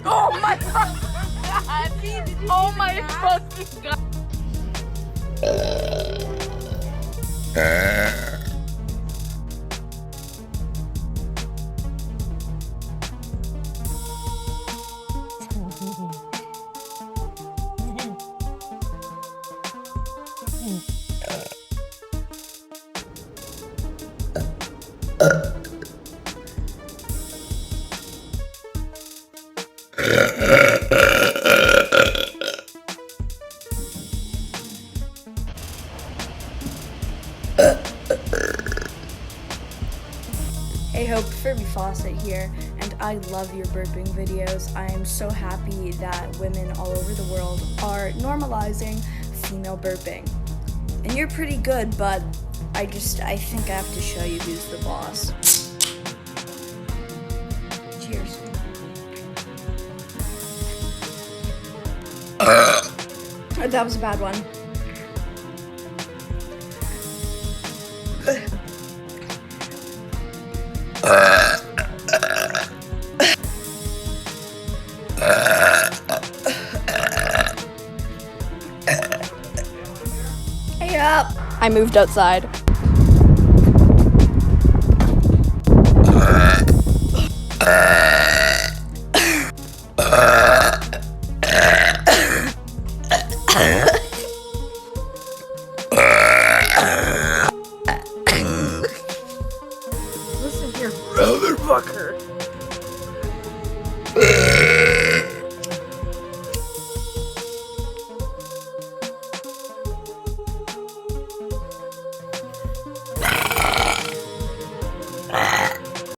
Oh my god! Oh my fucking god! Hey Hope, Furby Fawcett here, and I love your burping videos. I am so happy that women all over the world are normalizing female burping. And you're pretty good, but I think I have to show you who's the boss. Cheers. That was a bad one. Hey up! I moved outside. Listen here, motherfucker!